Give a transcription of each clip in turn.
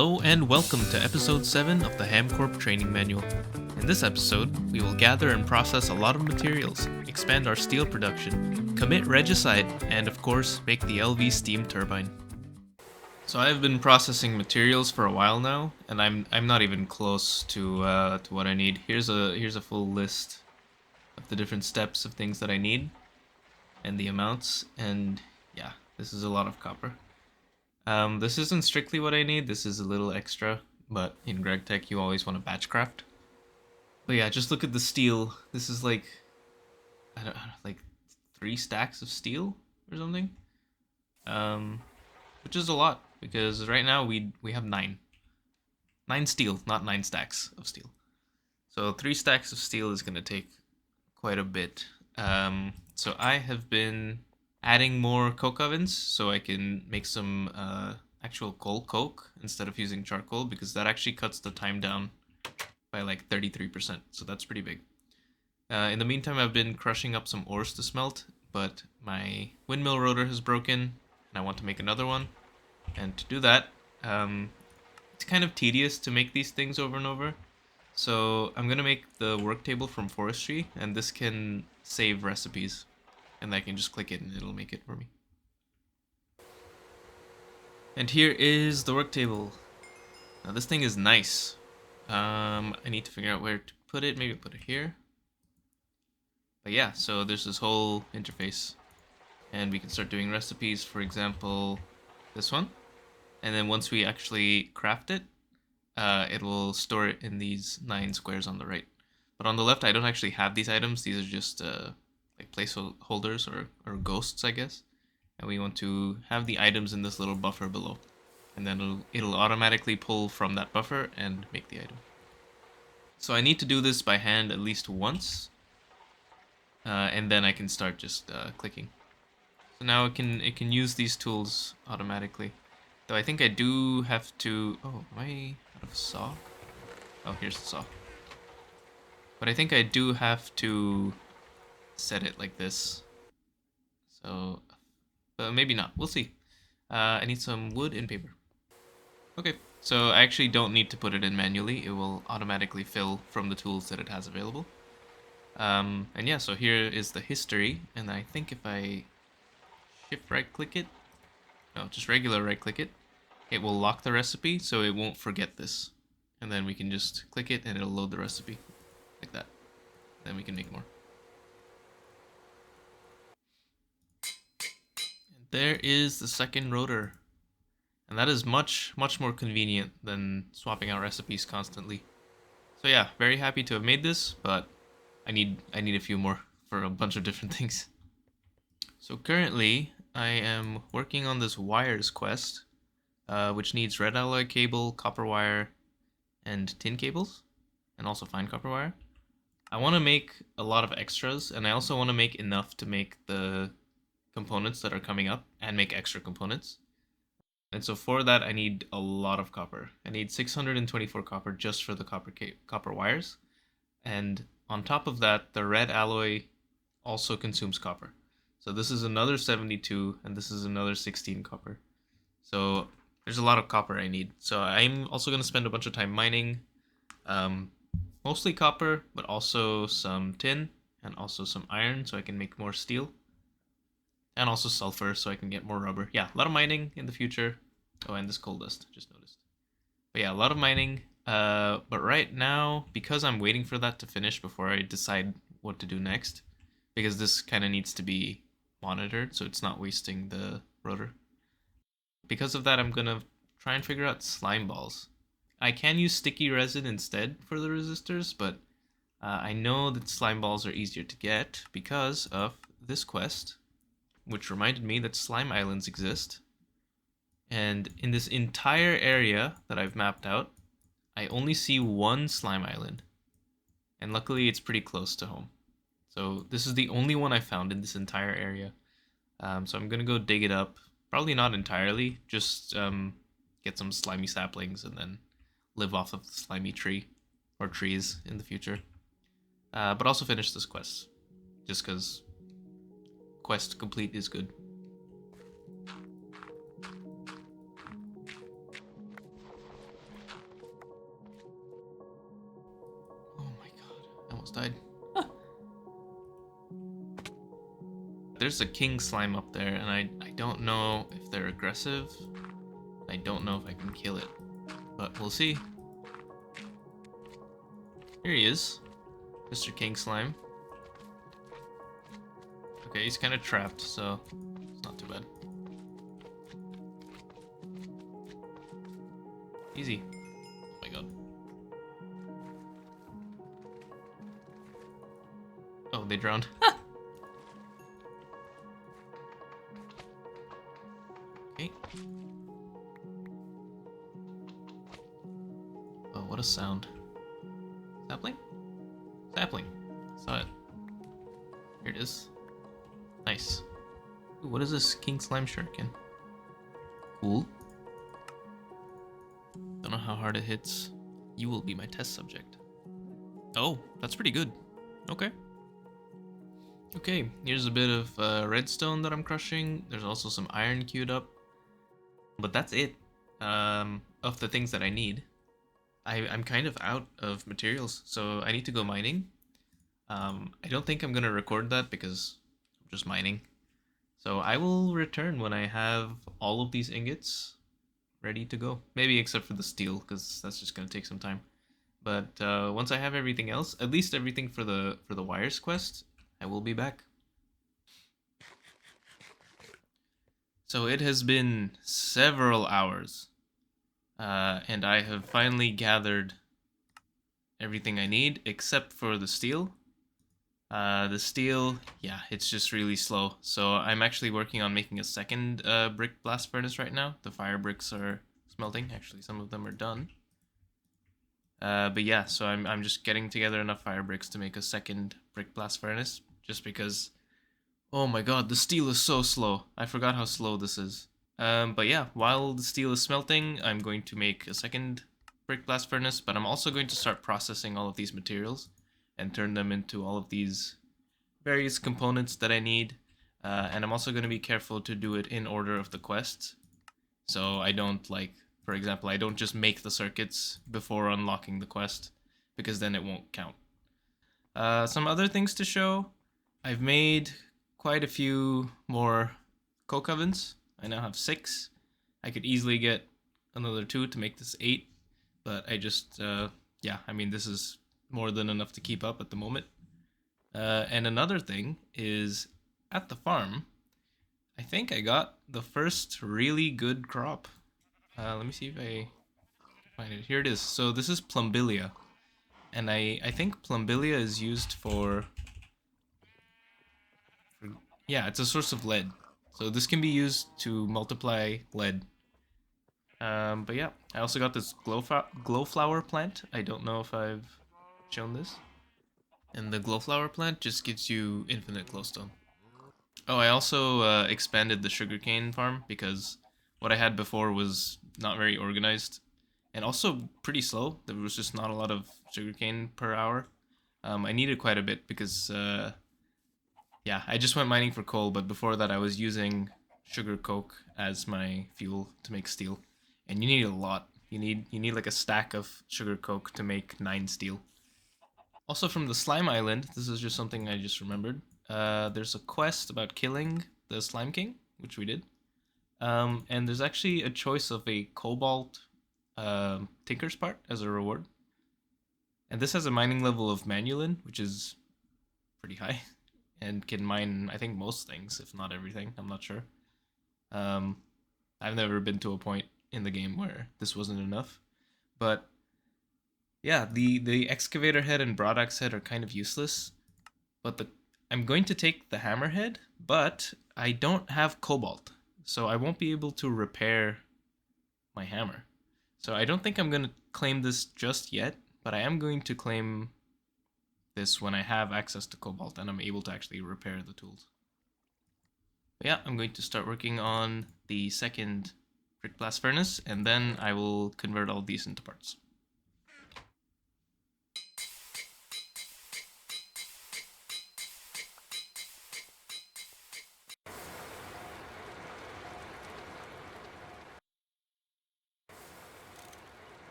Hello and welcome to episode 7 of the HamCorp training manual. In this episode, we will gather and process a lot of materials, expand our steel production, commit regicide, and of course, make the LV steam turbine. So I've been processing materials for a while now, and I'm not even close to what I need. Here's a full list of the different steps of things that I need, and the amounts, and yeah, this is a lot of copper. This isn't strictly what I need, this is a little extra, but in GregTech you always want to batch craft. But yeah, just look at the steel. This is like, I don't know, like 3 stacks of steel or something. Which is a lot, because right now we have 9. 9 steel, not 9 stacks of steel. So 3 stacks of steel is going to take quite a bit. So I have been adding more coke ovens so I can make some actual coal coke instead of using charcoal, because that actually cuts the time down by like 33%, so that's pretty big. In the meantime, I've been crushing up some ores to smelt, but my windmill rotor has broken and I want to make another one. And to do that, it's kind of tedious to make these things over and over. So I'm gonna make the worktable from Forestry, and this can save recipes. And I can just click it and it'll make it for me. And here is the worktable. Now this thing is nice. I need to figure out where to put it. Maybe put it here. But yeah, so there's this whole interface. And we can start doing recipes, for example, this one. And then once we actually craft it, it will store it in these 9 squares on the right. But on the left, I don't actually have these items. These are just like placeholders or ghosts, I guess. And we want to have the items in this little buffer below. And then it'll automatically pull from that buffer and make the item. So I need to do this by hand at least once. And then I can start just clicking. So now it can use these tools automatically. Though I think I do have to... Oh, am I out of saw? Oh, here's the saw. But I think I do have to set it like this. So, but maybe not. We'll see. I need some wood and paper. Okay, so I actually don't need to put it in manually. It will automatically fill from the tools that it has available. And yeah, so here is the history. And I think if I shift right click it, no, just regular right click it, it will lock the recipe so it won't forget this. And then we can just click it and it'll load the recipe like that. Then we can make more. And there is the second rotor. And that is much more convenient than swapping out recipes constantly. So yeah, very happy to have made this, but I need a few more for a bunch of different things. So currently, I am working on this wires quest, which needs red alloy cable, copper wire, and tin cables, and also fine copper wire. I want to make a lot of extras, and I also want to make enough to make the components that are coming up and make extra components. And so for that, I need a lot of copper. I need 624 copper just for the copper wires. And on top of that, the red alloy also consumes copper. So this is another 72, and this is another 16 copper. So there's a lot of copper I need. So I'm also going to spend a bunch of time mining. Mostly copper, but also some tin, and also some iron so I can make more steel. And also sulfur so I can get more rubber. Yeah, a lot of mining in the future. Oh, and this coal dust, just noticed. But yeah, a lot of mining. But right now, because I'm waiting for that to finish before I decide what to do next, because this kind of needs to be monitored so it's not wasting the rotor. Because of that, I'm going to try and figure out slime balls. I can use sticky resin instead for the resistors, but I know that slime balls are easier to get because of this quest, which reminded me that slime islands exist. And in this entire area that I've mapped out, I only see one slime island. And luckily it's pretty close to home. So this is the only one I found in this entire area. So I'm going to go dig it up. Probably not entirely, just get some slimy saplings and then live off of the slimy tree or trees in the future. But also finish this quest, just because quest complete is good. almost died. There's a king slime up there, and I don't know if they're aggressive. I don't know if I can kill it, but we'll see. Here he is, Mr. King Slime. Okay, he's kind of trapped, so it's not too bad. Easy. Oh my god. Oh, they drowned. Okay. Oh, what a sound. Sapling? Sapling. Saw it. Here it is. Nice. Ooh, what is this King Slime Shuriken? Cool. Don't know how hard it hits. You will be my test subject. Oh, that's pretty good. Okay. Okay, here's a bit of redstone that I'm crushing. There's also some iron queued up. But that's it. Of the things that I need. I'm kind of out of materials, so I need to go mining. I don't think I'm gonna record that because I'm just mining. So I will return when I have all of these ingots ready to go. Maybe except for the steel, because that's just gonna take some time. But once I have everything else, at least everything for the wires quest, I will be back. So it has been several hours, and I have finally gathered everything I need except for the steel. The steel, yeah, it's just really slow. So I'm actually working on making a second brick blast furnace right now. The fire bricks are smelting. Actually, some of them are done. But yeah, so I'm just getting together enough fire bricks to make a second brick blast furnace. Just because, oh my god, the steel is so slow. I forgot how slow this is. But yeah, while the steel is smelting, I'm going to make a second brick blast furnace. But I'm also going to start processing all of these materials and turn them into all of these various components that I need. And I'm also going to be careful to do it in order of the quests. So I don't, like, for example, I don't just make the circuits before unlocking the quest, because then it won't count. Some other things to show. I've made quite a few more coke ovens. I now have 6. I could easily get another 2 to make this 8. But I just, yeah, I mean, this is more than enough to keep up at the moment. And another thing is, at the farm, I think I got the first really good crop. Let me see if I find it. Here it is. So this is plumbilia. And I think plumbilia is used for... Yeah, it's a source of lead. So this can be used to multiply lead. But yeah, I also got this glowflower plant. I don't know if I've shown this. And the glowflower plant just gives you infinite glowstone. Oh, I also expanded the sugarcane farm because what I had before was not very organized and also pretty slow. There was just not a lot of sugarcane per hour. I needed quite a bit because, yeah, I just went mining for coal, but before that I was using sugar coke as my fuel to make steel. And you need a lot. You need like a stack of sugar coke to make 9 steel. Also from the Slime Island, this is just something I just remembered. There's a quest about killing the Slime King, which we did. And there's actually a choice of a cobalt Tinker's part as a reward. And this has a mining level of Manulin, which is pretty high. And can mine, I think, most things, if not everything. I'm not sure. I've never been to a point in the game where this wasn't enough. But yeah, the excavator head and broadaxe head are kind of useless. But I'm going to take the hammerhead, but I don't have cobalt. So I won't be able to repair my hammer. So I don't think I'm going to claim this just yet, but I am going to claim this when I have access to cobalt and I'm able to actually repair the tools. But yeah, I'm going to start working on the second brick blast furnace, and then I will convert all these into parts.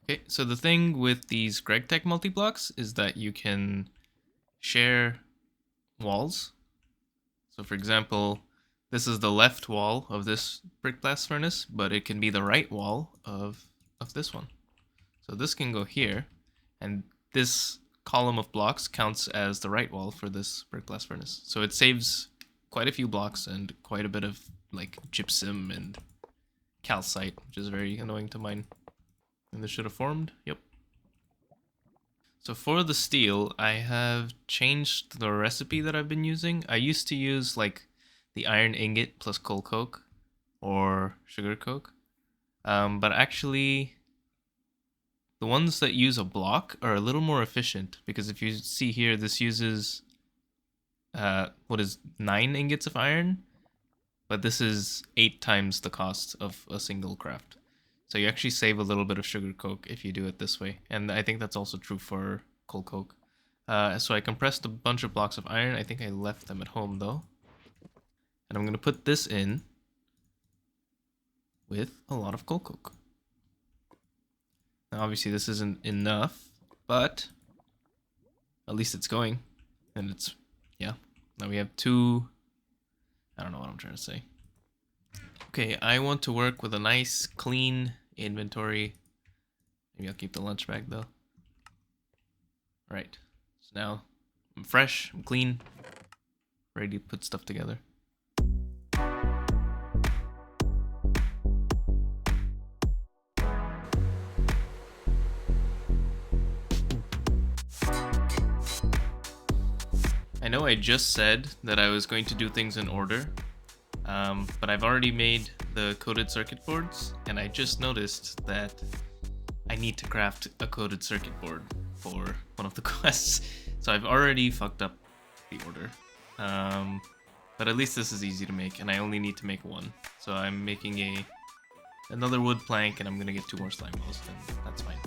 Okay, so the thing with these GregTech multi-blocks is that you can share walls. So for example, this is the left wall of this brick blast furnace, but it can be the right wall of this one. So this can go here, and this column of blocks counts as the right wall for this brick blast furnace. So it saves quite a few blocks and quite a bit of like gypsum and calcite, which is very annoying to mine. And this should have formed. Yep. So for the steel, I have changed the recipe that I've been using. I used to use like the iron ingot plus coal coke or sugar coke. But actually, the ones that use a block are a little more efficient because if you see here, this uses what is 9 ingots of iron, but this is 8 times the cost of a single craft. So you actually save a little bit of sugar coke if you do it this way. And I think that's also true for coal coke. So I compressed a bunch of blocks of iron. I think I left them at home though. And I'm going to put this in with a lot of coal coke. Now obviously this isn't enough, but at least it's going. And it's, yeah. Now we have 2, I don't know what I'm trying to say. Okay, I want to work with a nice, clean inventory. Maybe I'll keep the lunch bag though. Right, so now I'm fresh, I'm clean, ready to put stuff together. I know I just said that I was going to do things in order, but I've already made the coated circuit boards, and I just noticed that I need to craft a coated circuit board for one of the quests. So I've already fucked up the order. But at least this is easy to make, and I only need to make 1. So I'm making another wood plank, and I'm gonna get 2 more slime balls, and that's fine.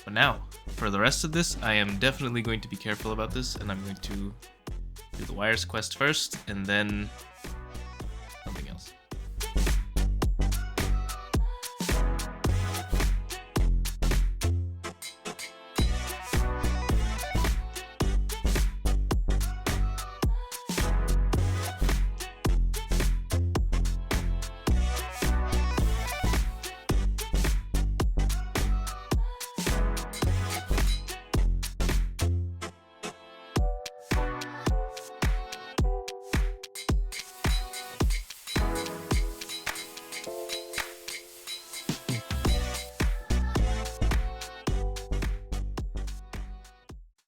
But now, for the rest of this, I am definitely going to be careful about this, and I'm going to do the wires quest first, and then something else.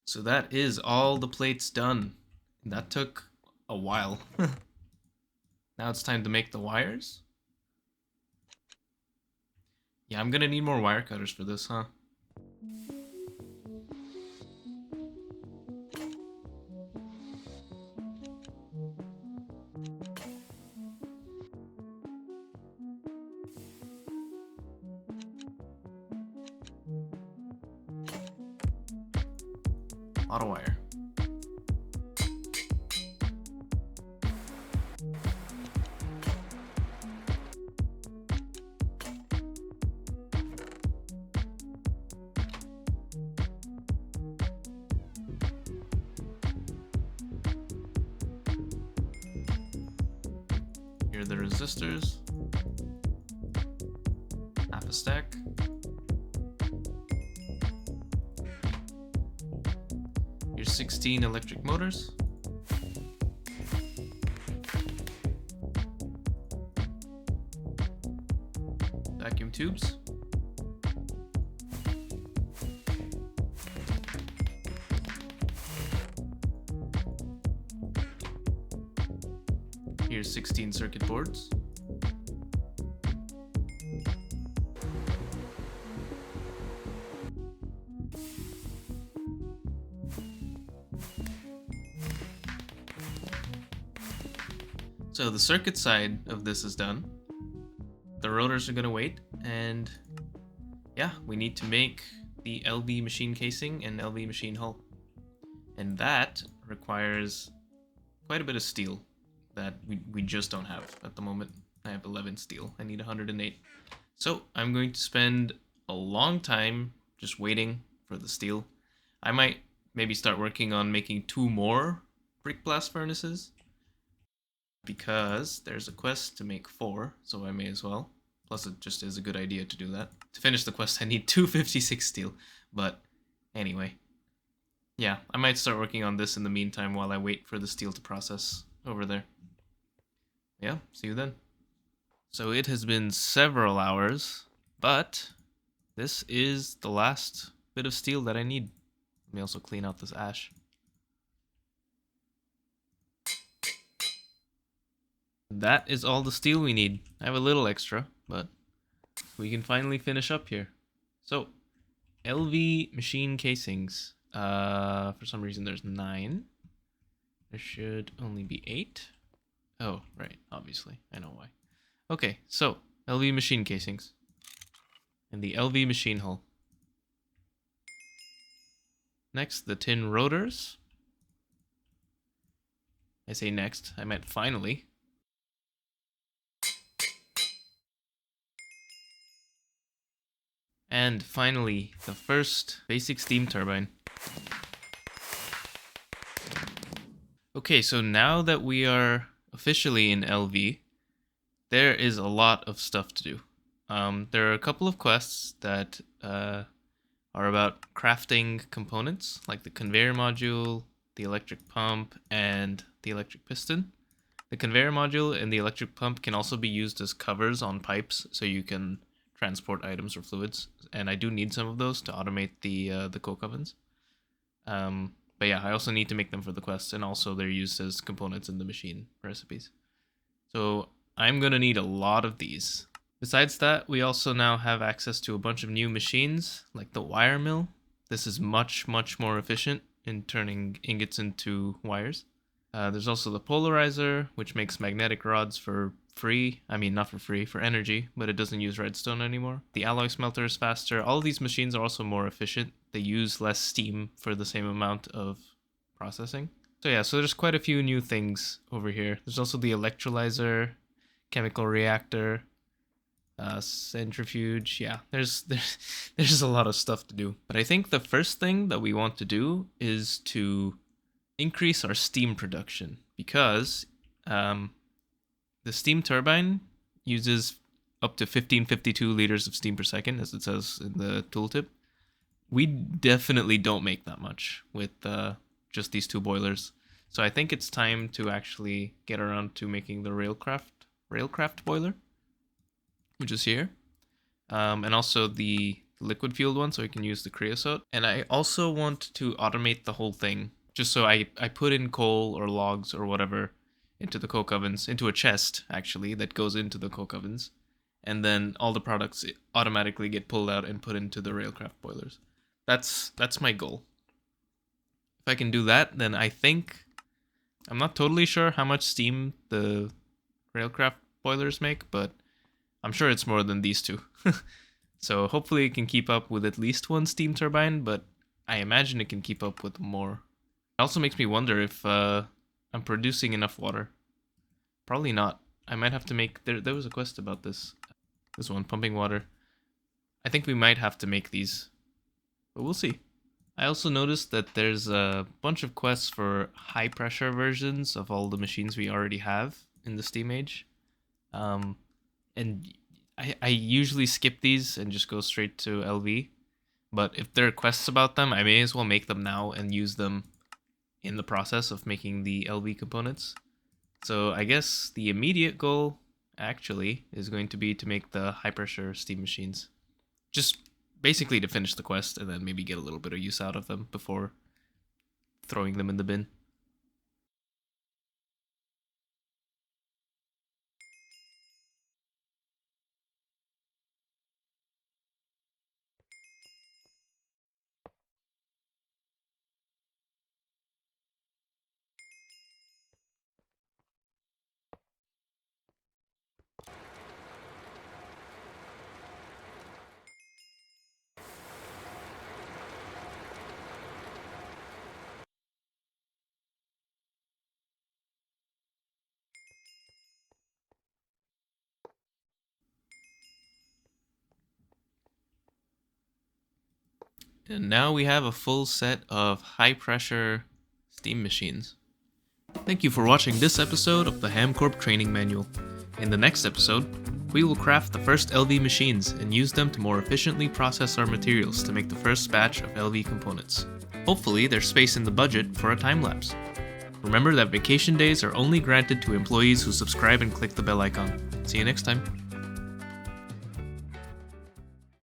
So that is all the plates done. That took a while. Now it's time to make the wires. Yeah, I'm gonna need more wire cutters for this, huh? A lot of wire. Here are the resistors. Half a stack. Here's 16 electric motors. Vacuum tubes. Here's 16 circuit boards. So the circuit side of this is done. The rotors are gonna wait, and yeah, we need to make the LV machine casing and LV machine hull. And that requires quite a bit of steel that we just don't have at the moment. I have 11 steel. I need 108. So I'm going to spend a long time just waiting for the steel. I might maybe start working on making 2 more brick blast furnaces because there's a quest to make 4, so I may as well. Plus, it just is a good idea to do that. To finish the quest, I need 256 steel, but anyway. Yeah, I might start working on this in the meantime while I wait for the steel to process over there. Yeah, see you then. So it has been several hours, but this is the last bit of steel that I need. Let me also clean out this ash. That is all the steel we need. I have a little extra, but we can finally finish up here. So, LV machine casings. For some reason there's 9. There should only be 8. Oh, right, obviously. I know why. Okay, so, LV machine casings. And the LV machine hull. Next, the tin rotors. I say next, I meant finally. And finally, the first basic steam turbine. Okay, so now that we are officially in LV, there is a lot of stuff to do. There are a couple of quests that are about crafting components, like the conveyor module, the electric pump, and the electric piston. The conveyor module and the electric pump can also be used as covers on pipes, so you can transport items or fluids. And I do need some of those to automate the coke ovens. But yeah, I also need to make them for the quests, and also they're used as components in the machine recipes. So I'm gonna need a lot of these. Besides that, we also now have access to a bunch of new machines, like the wire mill. This is much, much more efficient in turning ingots into wires. There's also the polarizer, which makes magnetic rods for free. I mean, not for free, for energy, but it doesn't use redstone anymore. The alloy smelter is faster. All of these machines are also more efficient. They use less steam for the same amount of processing. So yeah, so there's quite a few new things over here. There's also the electrolyzer, chemical reactor, centrifuge. Yeah, there's a lot of stuff to do. But I think the first thing that we want to do is to increase our steam production, because the steam turbine uses up to 1552 liters of steam per second, as it says in the tooltip. We definitely don't make that much with just these 2 boilers. So I think it's time to actually get around to making the railcraft boiler, which is here. And also the liquid fueled one, so I can use the creosote. And I also want to automate the whole thing, just so I put in coal or logs or whatever into the coke ovens, into a chest, actually, that goes into the coke ovens. And then all the products automatically get pulled out and put into the railcraft boilers. That's my goal. If I can do that, then I think... I'm not totally sure how much steam the railcraft boilers make, but I'm sure it's more than these 2. So hopefully it can keep up with at least 1 steam turbine, but I imagine it can keep up with more. It also makes me wonder if I'm producing enough water. Probably not. I might have to make... There was a quest about this. This one, pumping water. I think we might have to make these, but we'll see. I also noticed that there's a bunch of quests for high pressure versions of all the machines we already have in the Steam Age. And I usually skip these and just go straight to LV. But if there are quests about them, I may as well make them now and use them in the process of making the LV components. So I guess the immediate goal, actually, is going to be to make the high pressure steam machines. Just basically to finish the quest and then maybe get a little bit of use out of them before throwing them in the bin. And now we have a full set of high-pressure steam machines. Thank you for watching this episode of the HamCorp Training Manual. In the next episode, we will craft the first LV machines and use them to more efficiently process our materials to make the first batch of LV components. Hopefully, there's space in the budget for a time-lapse. Remember that vacation days are only granted to employees who subscribe and click the bell icon. See you next time.